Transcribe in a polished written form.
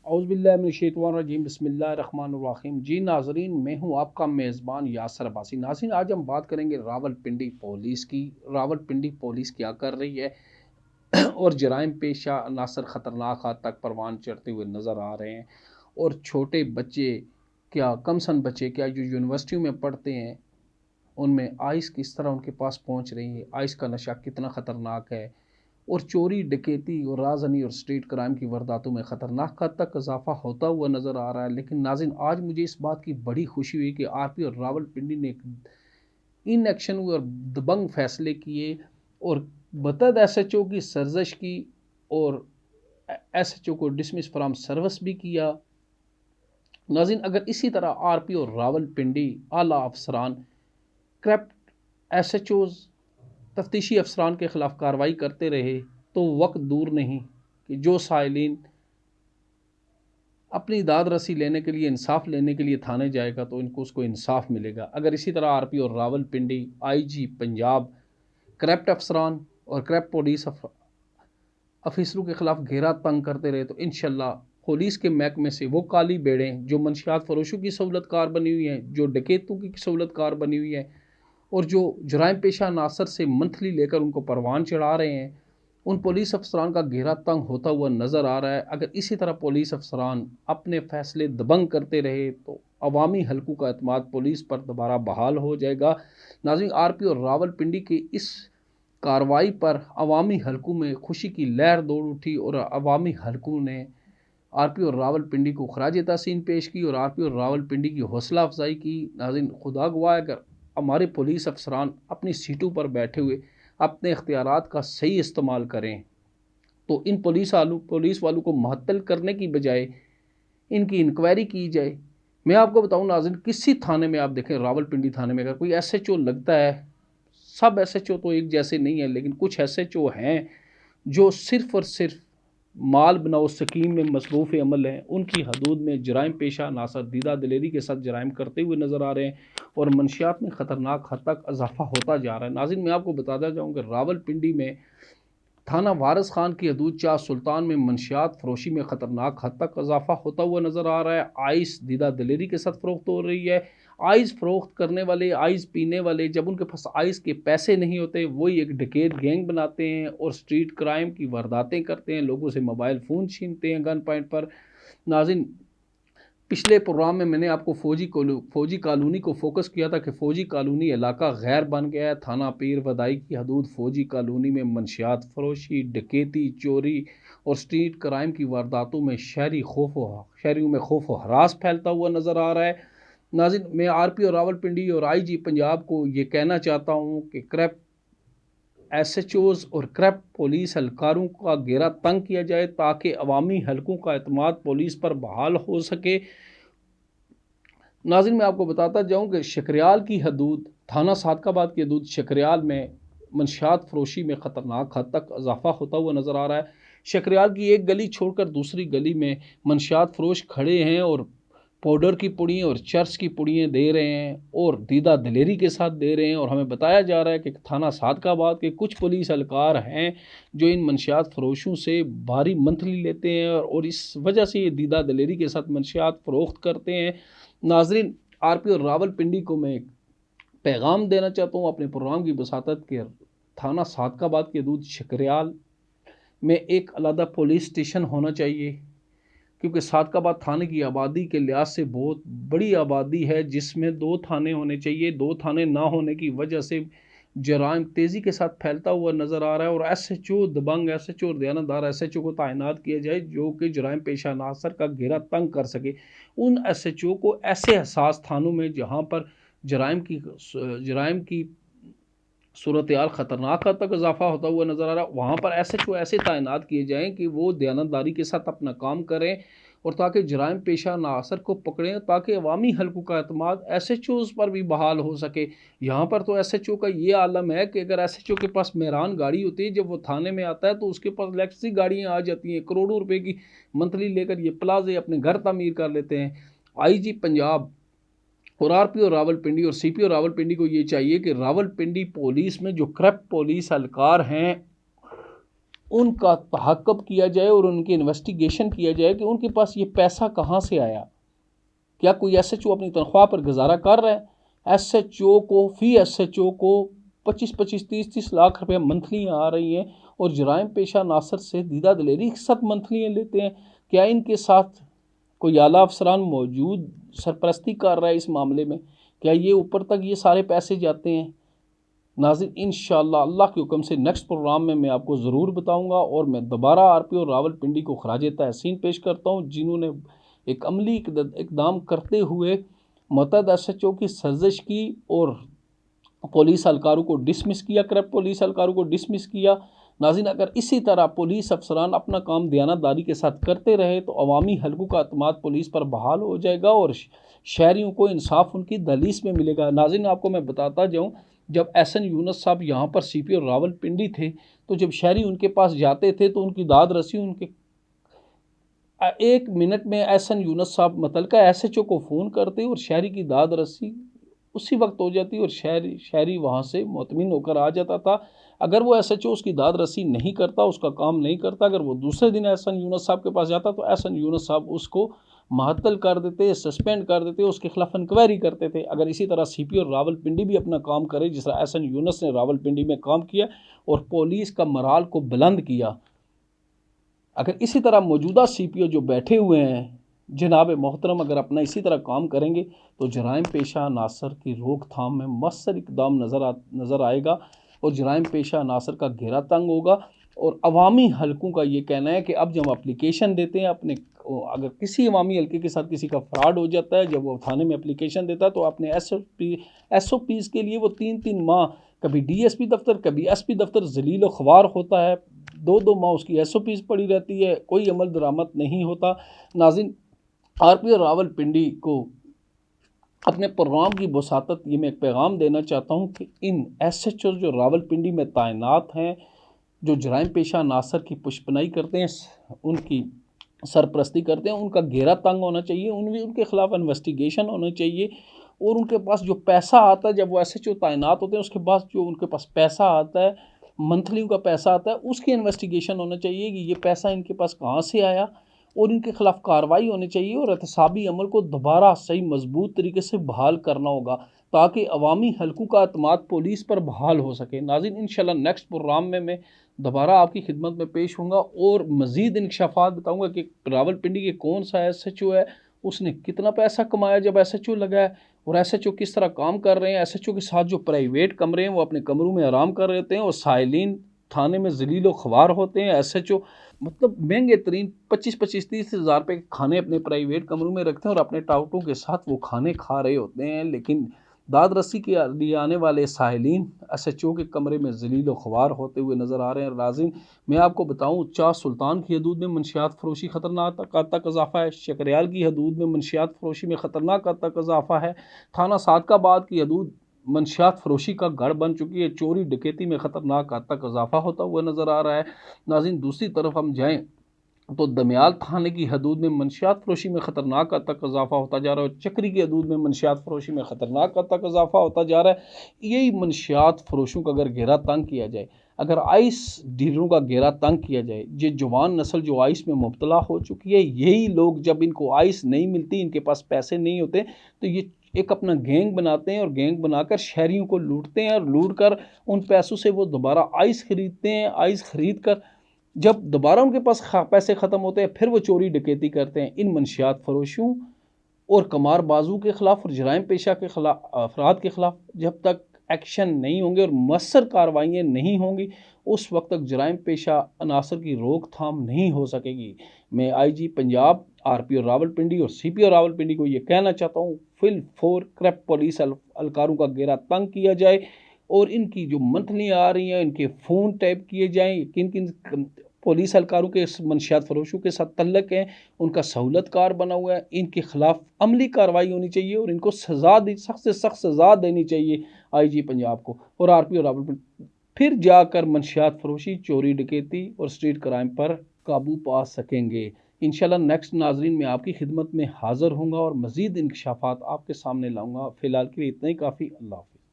اعوذ باللہ من الشیطان الرجیم، بسم اللہ الرحمن الرحیم۔ جی ناظرین، میں ہوں آپ کا میزبان یاسر عباسی۔ ناظرین، آج ہم بات کریں گے راولپنڈی پولیس کی۔ راولپنڈی پولیس کیا کر رہی ہے اور جرائم پیشہ عناصر خطرناک حد تک پروان چڑھتے ہوئے نظر آ رہے ہیں، اور چھوٹے بچے کیا کم سن بچے کیا جو یونیورسٹیوں میں پڑھتے ہیں، ان میں آئس کس طرح ان کے پاس پہنچ رہی ہے، آئس کا نشہ کتنا خطرناک ہے، اور چوری ڈکیتی اور رازنی اور اسٹریٹ کرائم کی وارداتوں میں خطرناک حد تک اضافہ ہوتا ہوا نظر آ رہا ہے۔ لیکن ناظرین، آج مجھے اس بات کی بڑی خوشی ہوئی کہ آر پی اور راولپنڈی نے ان ایکشن اور دبنگ فیصلے کیے اور بتد ایس ایچ او کی سرزش کی اور ایس ایچ او کو ڈسمس فرام سروس بھی کیا۔ ناظرین، اگر اسی طرح آر پی اور راولپنڈی اعلیٰ افسران، کرپٹ ایس ایچ اوز، تفتیشی افسران کے خلاف کارروائی کرتے رہے تو وقت دور نہیں کہ جو سائلین اپنی داد رسی لینے کے لیے، انصاف لینے کے لیے تھانے جائے گا تو ان کو اس کو انصاف ملے گا۔ اگر اسی طرح آر پی اور راولپنڈی، آئی جی پنجاب، کرپٹ افسران اور کرپٹ پولیس افیسروں کے خلاف گھیرا تنگ کرتے رہے تو انشاءاللہ پولیس کے محکمے سے وہ کالی بیڑیں جو منشیات فروشوں کی سہولت کار بنی ہوئی ہیں، جو ڈکیتوں کی سہولت کار بنی ہوئی ہیں، اور جو جرائم پیشہ عناصر سے منتھلی لے کر ان کو پروان چڑھا رہے ہیں، ان پولیس افسران کا گھیرا تنگ ہوتا ہوا نظر آ رہا ہے۔ اگر اسی طرح پولیس افسران اپنے فیصلے دبنگ کرتے رہے تو عوامی حلقوں کا اعتماد پولیس پر دوبارہ بحال ہو جائے گا۔ ناظرین، آر پی اور راولپنڈی کی اس کارروائی پر عوامی حلقوں میں خوشی کی لہر دوڑ اٹھی اور عوامی حلقوں نے آر پی اور راولپنڈی کو خراج تحسین پیش کی اور آر پی اور راولپنڈی کی حوصلہ افزائی کی۔ ناظرین، خدا گواہ ہے، اگر ہمارے پولیس افسران اپنی سیٹوں پر بیٹھے ہوئے اپنے اختیارات کا صحیح استعمال کریں تو ان پولیس والوں کو معطل کرنے کی بجائے ان کی انکوائری کی جائے۔ میں آپ کو بتاؤں ناظرین، کسی تھانے میں آپ دیکھیں، راولپنڈی تھانے میں اگر کوئی ایس ایچ او لگتا ہے، سب ایس ایچ او تو ایک جیسے نہیں ہیں، لیکن کچھ ایس ایچ او ہیں جو صرف اور صرف مال بناؤ سکیم میں مصروف عمل ہیں، ان کی حدود میں جرائم پیشہ عناصر دیدہ دلیری کے ساتھ جرائم کرتے ہوئے نظر آ رہے ہیں اور منشیات میں خطرناک حد تک اضافہ ہوتا جا رہا ہے۔ ناظرین، میں آپ کو بتاتا جاؤں کہ راولپنڈی میں تھانہ وارث خان کی حدود چاہ سلطان میں منشیات فروشی میں خطرناک حد تک اضافہ ہوتا ہوا نظر آ رہا ہے۔ آئس دیدہ دلیری کے ساتھ فروخت ہو رہی ہے۔ آئس فروخت کرنے والے، آئس پینے والے، جب ان کے پاس آئس کے پیسے نہیں ہوتے، وہی ایک ڈکیت گینگ بناتے ہیں اور اسٹریٹ کرائم کی وارداتیں کرتے ہیں، لوگوں سے موبائل فون چھینتے ہیں گن پوائنٹ پر۔ ناظرین، پچھلے پروگرام میں نے آپ کو فوجی کالونی کو فوکس کیا تھا کہ فوجی کالونی علاقہ غیر بن گیا ہے۔ تھانہ پیر ودائی کی حدود فوجی کالونی میں منشیات فروشی، ڈکیتی، چوری اور اسٹریٹ کرائم کی وارداتوں میں شہریوں میں خوف و ہراس پھیلتا ہوا نظر آ رہا ہے۔ ناظرین، میں آر پی اور راولپنڈی اور آئی جی پنجاب کو یہ کہنا چاہتا ہوں کہ کرپٹ ایس ایچ اوز اور کرپٹ پولیس اہلکاروں کا گھیرا تنگ کیا جائے تاکہ عوامی حلقوں کا اعتماد پولیس پر بحال ہو سکے۔ ناظرین، میں آپ کو بتاتا جاؤں کہ شکریال کی حدود، تھانہ صادقآباد کی حدود شکریال میں منشیات فروشی میں خطرناک حد تک اضافہ ہوتا ہوا نظر آ رہا ہے۔ شکریال کی ایک گلی چھوڑ کر دوسری گلی میں منشیات فروش کھڑے ہیں اور پاؤڈر کی پڑیاں اور چرس کی پڑیاں دے رہے ہیں اور دیدہ دلیری کے ساتھ دے رہے ہیں، اور ہمیں بتایا جا رہا ہے کہ تھانہ صادقآباد کے کچھ پولیس اہلکار ہیں جو ان منشیات فروشوں سے بھاری منتھلی لیتے ہیں اور اس وجہ سے یہ دیدہ دلیری کے ساتھ منشیات فروخت کرتے ہیں۔ ناظرین، آر پی اور راولپنڈی کو میں ایک پیغام دینا چاہتا ہوں اپنے پروگرام کی بساطت کے، تھانہ صادقآباد کی حدود شکریال میں ایک علیحدہ پولیس اسٹیشن ہونا چاہیے، کیونکہ صادقآباد تھانے کی آبادی کے لحاظ سے بہت بڑی آبادی ہے جس میں 2 تھانے ہونے چاہیے۔ 2 تھانے نہ ہونے کی وجہ سے جرائم تیزی کے ساتھ پھیلتا ہوا نظر آ رہا ہے، اور ایس ایچ او، دبنگ ایس ایچ او اور دیانتدار ایس ایچ او کو تعینات کیا جائے جو کہ جرائم پیشہ عناصر کا گھیرا تنگ کر سکے۔ ان ایس ایچ او کو ایسے حساس تھانوں میں جہاں پر جرائم کی صورتحال خطرناک حد تک اضافہ ہوتا ہوا نظر آ رہا ہے، وہاں پر ایس ایچ او ایسے تعینات کیے جائیں کہ وہ دیانتداری کے ساتھ اپنا کام کریں اور تاکہ جرائم پیشہ عناصر کو پکڑیں، تاکہ عوامی حلقوں کا اعتماد ایس ایچ اوز پر بھی بحال ہو سکے۔ یہاں پر تو ایس ایچ او کا یہ عالم ہے کہ اگر ایس ایچ او کے پاس مہران گاڑی ہوتی ہے، جب وہ تھانے میں آتا ہے تو اس کے پاس لیکسی گاڑیاں آ جاتی ہیں، کروڑوں روپے کی منتھلی لے کر یہ پلازے اپنے گھر تعمیر کر لیتے ہیں۔ آئی جی پنجاب اور آر پی اور راولپنڈی اور سی پی اور راولپنڈی کو یہ چاہیے کہ راولپنڈی پولیس میں جو کرپٹ پولیس اہلکار ہیں ان کا تحقق کیا جائے اور ان کی انویسٹیگیشن کیا جائے کہ ان کے پاس یہ پیسہ کہاں سے آیا. کیا کوئی ایس ایچ او اپنی تنخواہ پر گزارا کر رہا ہے؟ ایس ایچ او کو فی ایس ایچ او کو 25-30 لاکھ روپے منتھلی آ رہی ہیں اور جرائم پیشہ ناصر سے دیدہ دلیری کے ساتھ منتھلی لیتے ہیں. کیا ان کے ساتھ کوئی اعلیٰ افسران موجود سرپرستی کر رہا ہے اس معاملے میں؟ کیا یہ اوپر تک یہ سارے پیسے جاتے ہیں؟ ناظرین انشاءاللہ اللہ کے حکم سے نیکسٹ پروگرام میں آپ کو ضرور بتاؤں گا. اور میں دوبارہ آر پی او راول پنڈی کو خراج تحسین پیش کرتا ہوں جنہوں نے ایک عملی اقدام کرتے ہوئے متعدد ایس ایچ او کی سرزش کی اور پولیس اہلکاروں کو ڈسمس کیا، کرپٹ پولیس اہلکاروں کو ڈسمس کیا. ناظرین اگر اسی طرح پولیس افسران اپنا کام دیانتداری کے ساتھ کرتے رہے تو عوامی حلقوں کا اعتماد پولیس پر بحال ہو جائے گا اور شہریوں کو انصاف ان کی دہلیز میں ملے گا. ناظرین آپ کو میں بتاتا جاؤں، جب ایس این یونس صاحب یہاں پر سی پی او راول پنڈی تھے تو جب شہری ان کے پاس جاتے تھے تو ان کی داد رسی ان کے 1 منٹ میں ایس این یونس صاحب متعلقہ ایس ایچ او کو فون کرتے اور شہری کی داد رسی اسی وقت ہو جاتی اور شہری وہاں سے مطمئن ہو کر آ جاتا تھا. اگر وہ ایس ایچ او اس کی داد رسی نہیں کرتا، اس کا کام نہیں کرتا، اگر وہ دوسرے دن ایس این یونس صاحب کے پاس جاتا تو ایس این یونس صاحب اس کو معطل کر دیتے، سسپینڈ کر دیتے، اس کے خلاف انکوائری کرتے تھے. اگر اسی طرح سی پی او راول پنڈی بھی اپنا کام کرے جس طرح ایس این یونس نے راول پنڈی میں کام کیا اور پولیس کا مرال کو بلند کیا، اگر اسی طرح موجودہ سی پی او جو بیٹھے ہوئے ہیں جناب محترم اگر اپنا اسی طرح کام کریں گے تو جرائم پیشہ عناصر کی روک تھام میں مؤثر اقدام نظر آئے گا اور جرائم پیشہ عناصر کا گھیرا تنگ ہوگا. اور عوامی حلقوں کا یہ کہنا ہے کہ اب جب اپلیکیشن دیتے ہیں اگر کسی عوامی حلقے کے ساتھ کسی کا فراڈ ہو جاتا ہے، جب وہ تھانے میں اپلیکیشن دیتا ہے تو اپنے ایس او پیز کے لیے وہ 3 ماہ کبھی ڈی ایس پی دفتر کبھی ایس پی دفتر ذلیل و خوار ہوتا ہے، 2 ماہ اس کی ایس او پیز پڑی رہتی ہے، کوئی عمل درآمد نہیں ہوتا. ناظرین آر پی او راول پنڈی کو اپنے پروگرام کی بساطت یہ میں ایک پیغام دینا چاہتا ہوں کہ ان ایس ایچ او جو راول پنڈی میں تعینات ہیں، جو جرائم پیشہ عناصر کی پشپنائی کرتے ہیں، ان کی سرپرستی کرتے ہیں، ان کا گھیرا تنگ ہونا چاہیے، ان کے خلاف انویسٹیگیشن ہونا چاہیے. اور ان کے پاس جو پیسہ آتا ہے جب وہ ایس ایچ او تعینات ہوتے ہیں، اس کے بعد جو ان کے پاس پیسہ آتا ہے منتھلی کا پیسہ آتا ہے، اس کی انویسٹیگیشن ہونا چاہیے کہ یہ پیسہ ان کے پاس کہاں سے آیا اور ان کے خلاف کارروائی ہونی چاہیے اور احتسابی عمل کو دوبارہ صحیح مضبوط طریقے سے بحال کرنا ہوگا تاکہ عوامی حلقوں کا اعتماد پولیس پر بحال ہو سکے. ناظرین انشاءاللہ نیکسٹ پروگرام میں دوبارہ آپ کی خدمت میں پیش ہوں گا اور مزید انکشافات بتاؤں گا کہ راول پنڈی کے کون سا ایس ایچ او ہے، اس نے کتنا پیسہ کمایا جب ایس ایچ او لگا ہے اور ایس ایچ او کس طرح کام کر رہے ہیں. ایس ایچ او کے ساتھ جو پرائیویٹ کمرے ہیں وہ اپنے کمروں میں آرام کر رہے ہوتے ہیں اور سائلین تھانے میں ذلیل و خوار ہوتے ہیں. ایس ایچ او مطلب مہنگے ترین 25-30 ہزار روپے کے کھانے اپنے پرائیویٹ کمروں میں رکھتے ہیں اور اپنے ٹاؤٹوں کے ساتھ وہ کھانے کھا رہے ہوتے ہیں، لیکن داد رسی کے لیے آنے والے سائلین ایس ایچ او کے کمرے میں ذلیل و خوار ہوتے ہوئے نظر آ رہے ہیں. ناظرین میں آپ کو بتاؤں چاہ سلطان کی حدود میں منشیات فروشی خطرناک حد تک اضافہ ہے، شکریال کی حدود میں منشیات فروشی میں خطرناک حد تک اضافہ ہے، تھانہ صادق آباد کی حدود منشیات فروشی کا گڑھ بن چکی ہے، چوری ڈکیتی میں خطرناک حد تک اضافہ ہوتا ہوا نظر آ رہا ہے. ناظرین دوسری طرف ہم جائیں تو دمیال تھانے کی حدود میں منشیات فروشی میں خطرناک حد تک اضافہ ہوتا جا رہا ہے اور چکری کی حدود میں منشیات فروشی میں خطرناک حد تک اضافہ ہوتا جا رہا ہے. یہی منشیات فروشوں کا اگر گھیرا تنگ کیا جائے، اگر آئس ڈیلروں کا گھیرا تنگ کیا جائے، یہ جوان نسل جو آئس میں مبتلا ہو چکی ہے، یہی لوگ جب ان کو آئس نہیں ملتی، ان کے پاس پیسے نہیں ہوتے تو یہ ایک اپنا گینگ بناتے ہیں اور گینگ بنا کر شہریوں کو لوٹتے ہیں اور لوٹ کر ان پیسوں سے وہ دوبارہ آئس خریدتے ہیں. آئس خرید کر جب دوبارہ ان کے پاس پیسے ختم ہوتے ہیں پھر وہ چوری ڈکیتی کرتے ہیں. ان منشیات فروشوں اور قمار بازوں کے خلاف اور جرائم پیشہ کے خلاف افراد کے خلاف جب تک ایکشن نہیں ہوں گے اور مؤثر کارروائیاں نہیں ہوں گی اس وقت تک جرائم پیشہ عناصر کی روک تھام نہیں ہو سکے گی. میں آئی جی پنجاب آر پی او راول پنڈی اور سی پی او راول پنڈی کو یہ کہنا چاہتا ہوں فل فور کرپٹ پولیس اہلکاروں کا گھیرا تنگ کیا جائے اور ان کی جو منتھلی آ رہی ہیں ان کے فون ٹیپ کیے جائیں، کن پولیس اہلکاروں کے منشیات فروشوں کے ساتھ تعلق ہیں ان کا سہولت کار بنا ہوا ہے، ان کے خلاف عملی کارروائی ہونی چاہیے اور ان کو سخت سے سخت سزا دینی چاہیے آئی جی پنجاب کو اور آر پی او راول پنڈی، پھر جا کر منشیات فروشی، چوری ڈکیتی اور اسٹریٹ کرائم پر قابو پا سکیں گے. انشاءاللہ نیکسٹ ناظرین میں آپ کی خدمت میں حاضر ہوں گا اور مزید انکشافات آپ کے سامنے لاؤں گا. فی الحال کے لیے اتنا ہی کافی. اللہ حافظ.